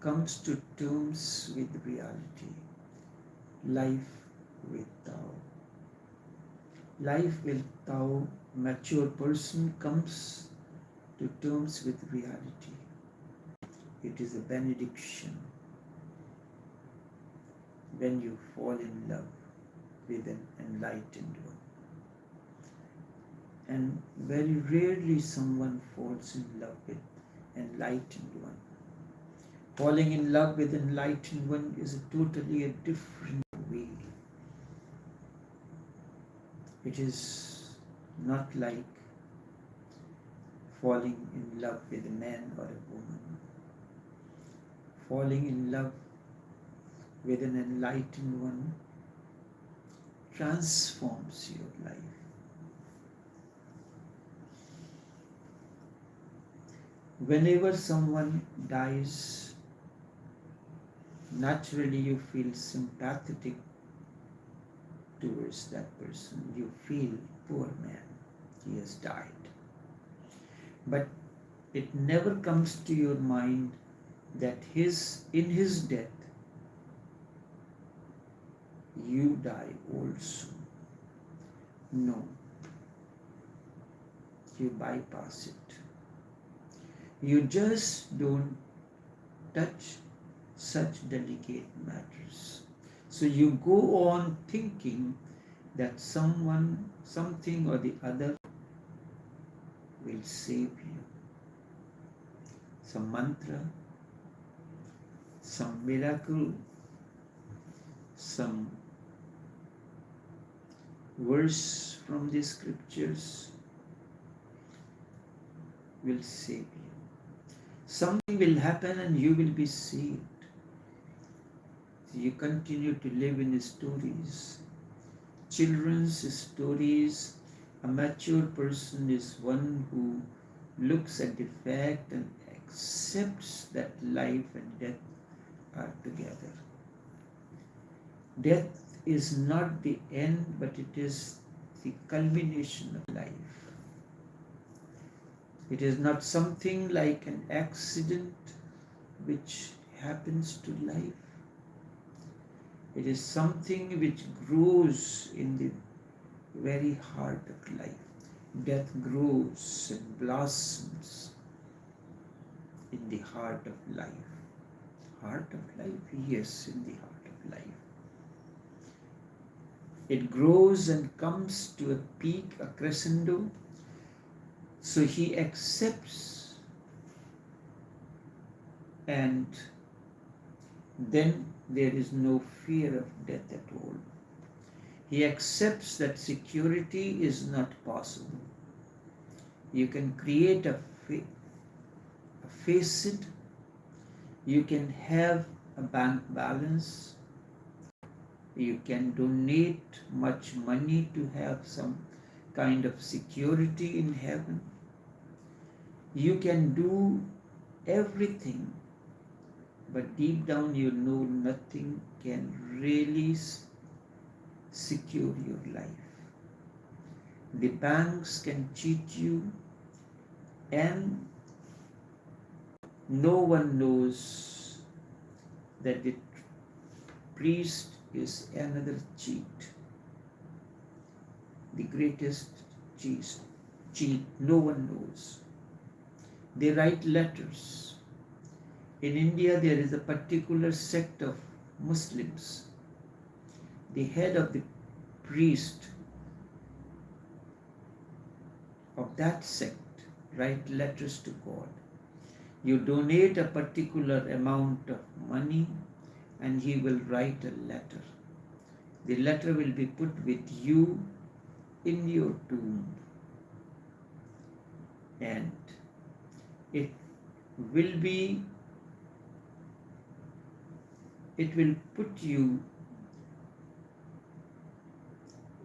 comes to terms with reality. Life with Tao. Life with Tao, mature person comes to terms with reality. It is a benediction when you fall in love with an enlightened one. And very rarely someone falls in love with enlightened one. Falling in love with enlightened one is totally a different way. It is not like falling in love with a man or a woman. Falling in love with an enlightened one transforms your life. Whenever someone dies, naturally you feel sympathetic towards that person. You feel, poor man, he has died. But it never comes to your mind that in his death, you die also. No. You bypass it. You just don't touch such delicate matters. So you go on thinking that someone, something or the other will save you. Some mantra, some miracle, some verse from the scriptures will save you. Something will happen and you will be saved. You continue to live in stories, children's stories. A mature person is one who looks at the fact and accepts that life and death are together. Death is not the end, but it is the culmination of life. It is not something like an accident which happens to life. It is something which grows in the very heart of life. Death grows and blossoms in the heart of life. Heart of life? Yes, in the heart of life. It grows and comes to a peak, a crescendo. So he accepts, and then there is no fear of death at all. He accepts that security is not possible. You can create a facet, you can have a bank balance, you can donate much money to have some kind of security in heaven. You can do everything, but deep down you know nothing can really secure your life. The banks can cheat you, and no one knows that the priest is another cheat. The greatest cheat, no one knows. They write letters. In India, there is a particular sect of Muslims. The head of the priest of that sect write letters to God. You donate a particular amount of money and he will write a letter. The letter will be put with you in your tomb, and it will put you,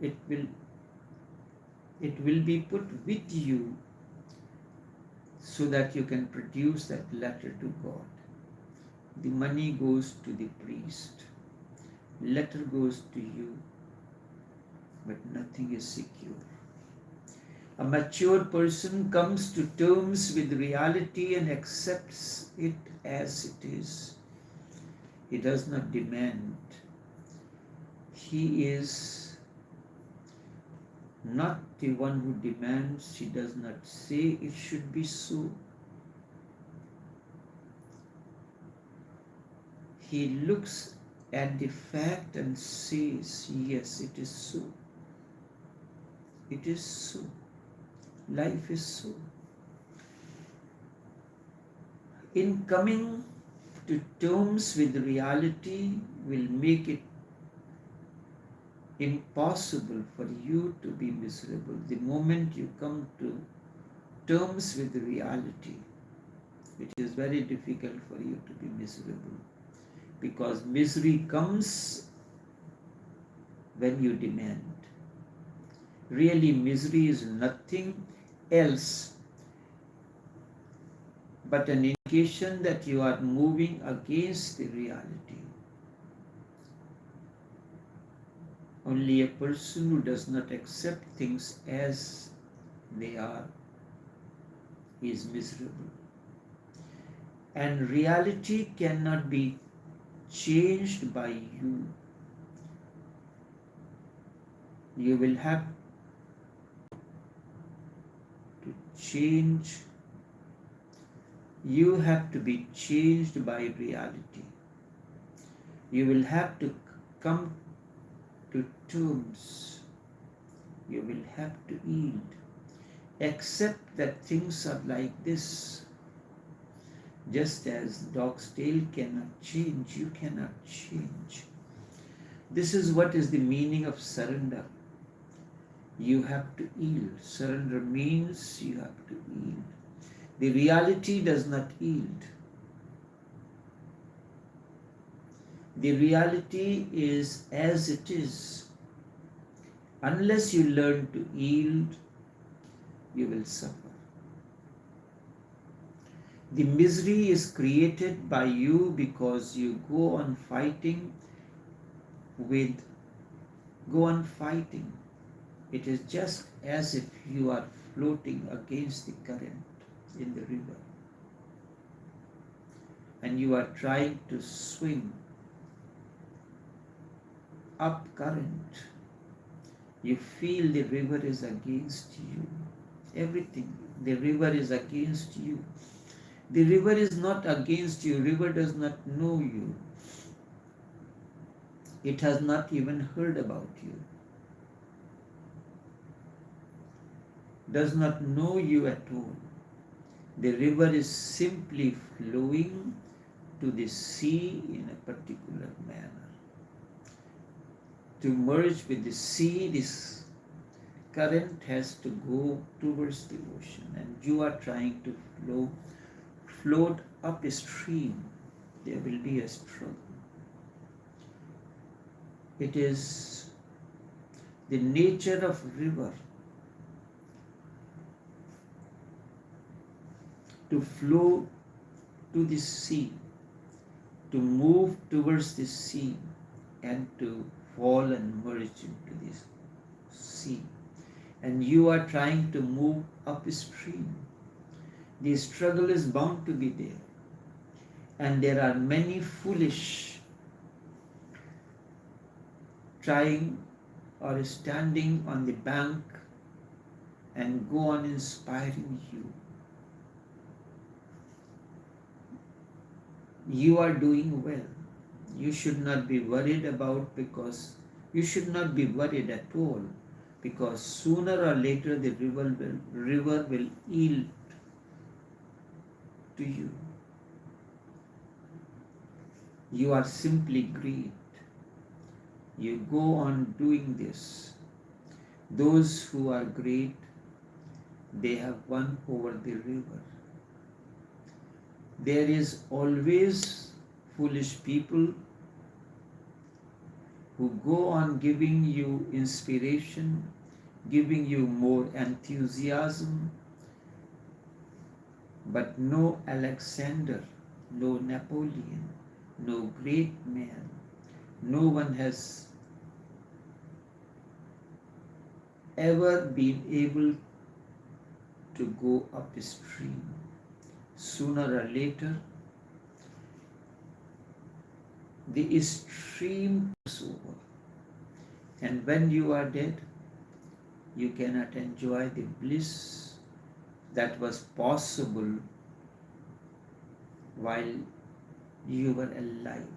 it will be put with you so that you can produce that letter to God. The money goes to the priest, letter goes to you, but nothing is secure. A mature person comes to terms with reality and accepts it as it is. He does not demand. He is not the one who demands. He does not say it should be so. He looks at the fact and says, yes, it is so. It is so. Life is so. In coming to terms with reality will make it impossible for you to be miserable. The moment you come to terms with reality, it is very difficult for you to be miserable, because misery comes when you demand. Really, misery is nothing else but an indication that you are moving against the reality. Only a person who does not accept things as they are is miserable. And reality cannot be changed by you. You will have to change. You have to be changed by reality. You will have to come to terms. You will have to yield. Accept that things are like this. Just as dog's tail cannot change, you cannot change. This is what is the meaning of surrender. You have to yield. Surrender means you have to yield. The reality does not yield. The reality is as it is. Unless you learn to yield, you will suffer. The misery is created by you because you go on fighting. It is just as if you are floating against the current in the river, and you are trying to swim up current. You feel the river is against you. Everything, the river is against you. The river is not against you. River does not know you. It has not even heard about you. Does not know you at all. The river is simply flowing to the sea in a particular manner. To merge with the sea, this current has to go towards the ocean, and you are trying to float upstream. There will be a struggle. It is the nature of river to flow to the sea, to move towards the sea, and to fall and merge into this sea. And you are trying to move upstream. The struggle is bound to be there. And there are many foolish trying or standing on the bank and go on inspiring you. You are doing well. You should not be worried about, because you should not be worried at all, because sooner or later the river will yield to you. You are simply great. You go on doing this. Those who are great, they have won over the river. There is always foolish people who go on giving you inspiration, giving you more enthusiasm, but no Alexander, no Napoleon, no great man, no one has ever been able to go upstream. Sooner or later, the stream goes over. And when you are dead, you cannot enjoy the bliss that was possible while you were alive.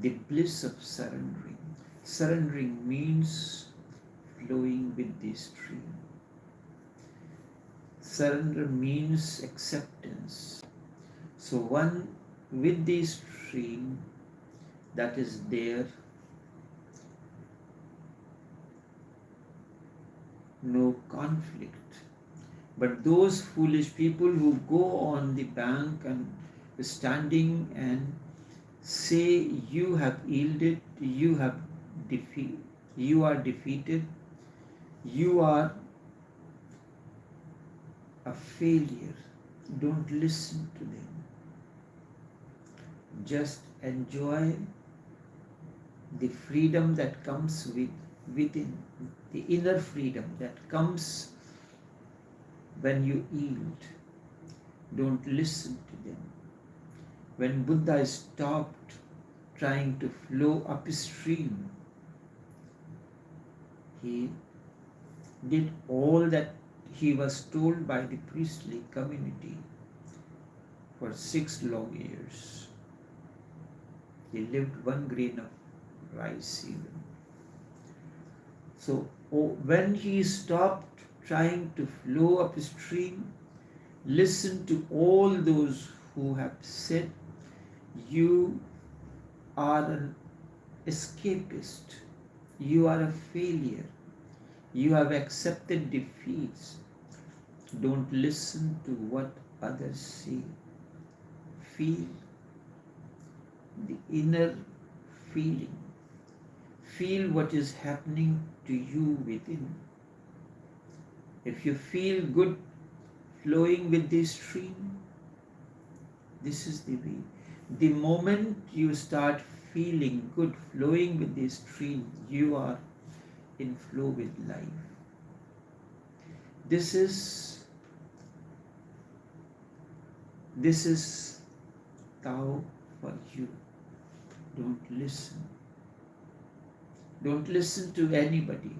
The bliss of surrendering. Surrendering means flowing with the stream. Surrender means acceptance. So one with the stream that is there, no conflict. But those foolish people who go on the bank and standing and say you have yielded, you are defeated, you are a failure. Don't listen to them. Just enjoy the freedom that comes within, the inner freedom that comes when you yield. Don't listen to them. When Buddha stopped trying to flow upstream, he did all that he was told by the priestly community for 6 long years. He lived 1 grain of rice even. So when he stopped trying to flow upstream, listen to all those who have said you are an escapist, you are a failure, you have accepted defeats. Don't listen to what others say. Feel the inner feeling. Feel what is happening to you within. If you feel good flowing with the stream, this is the way. The moment you start feeling good flowing with the stream, you are in flow with life. This is Tao for you. Don't listen. Don't listen to anybody.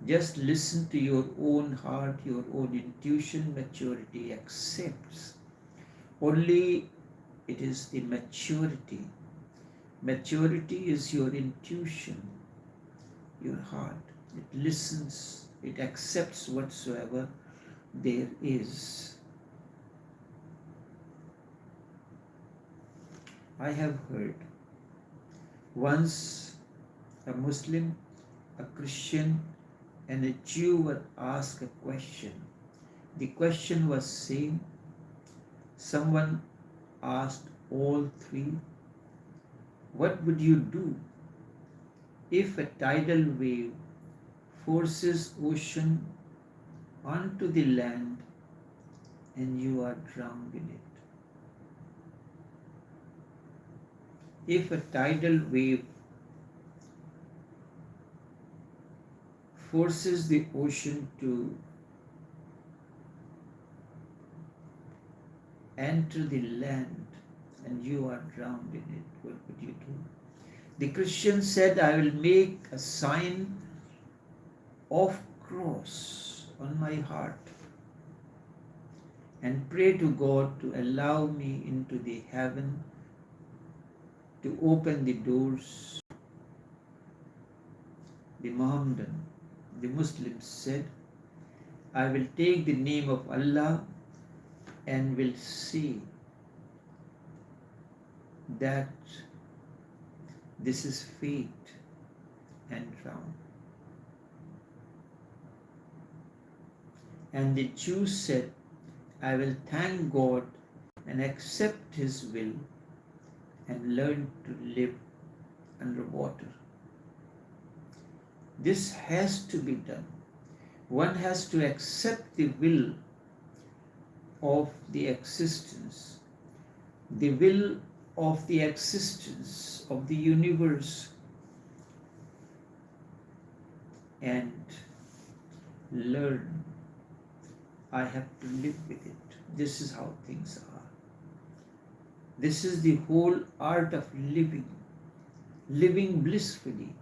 Just listen to your own heart, your own intuition. Maturity accepts. Only it is the maturity. Maturity is your intuition, your heart. It listens, it accepts whatsoever there is. I have heard once a Muslim, a Christian, and a Jew were asked a question. The question was same. Someone asked all three, what would you do if a tidal wave forces ocean onto the land and you are drowned in it? If a tidal wave forces the ocean to enter the land and you are drowned in it, what would you do? The Christian said, I will make a sign of cross on my heart and pray to God to allow me into the heaven, to open the doors. The Mohammedan, the Muslims said, I will take the name of Allah and will say that this is fate and drown. And the Jews said, I will thank God and accept His will and learn to live underwater. This has to be done. One has to accept the will of the existence, the will of the existence of the universe, and learn. I have to live with it. This is how things are. This is the whole art of living blissfully.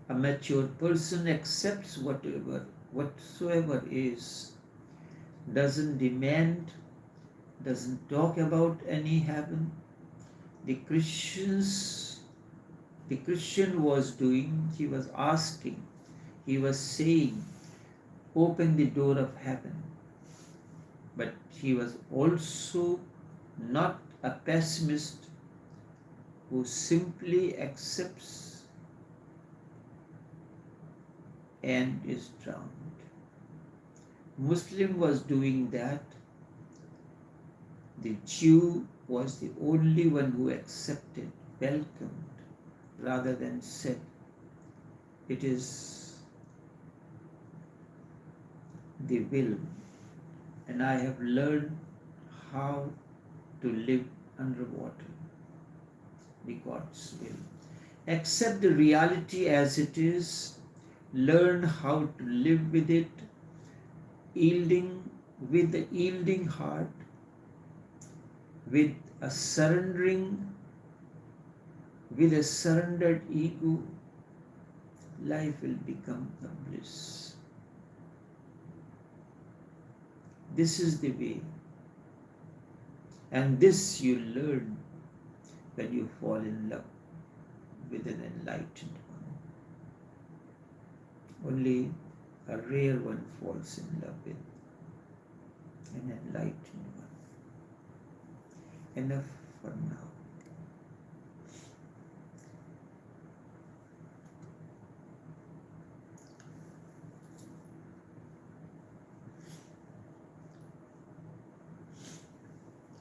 A mature person accepts whatsoever is, doesn't demand, doesn't talk about any heaven. The Christian was doing, he was asking, he was saying, open the door of heaven. But he was also not a pessimist who simply accepts and is drowned. Muslim was doing that. The Jew was the only one who accepted, welcomed, rather than said, it is the will, and I have learned how to live underwater, the God's will. Accept the reality as it is, learn how to live with it, with the yielding heart, with a surrendered ego. Life will become a bliss. This is the way. And this you learn when you fall in love with an enlightened one. Only a rare one falls in love with an enlightened one. Enough for now.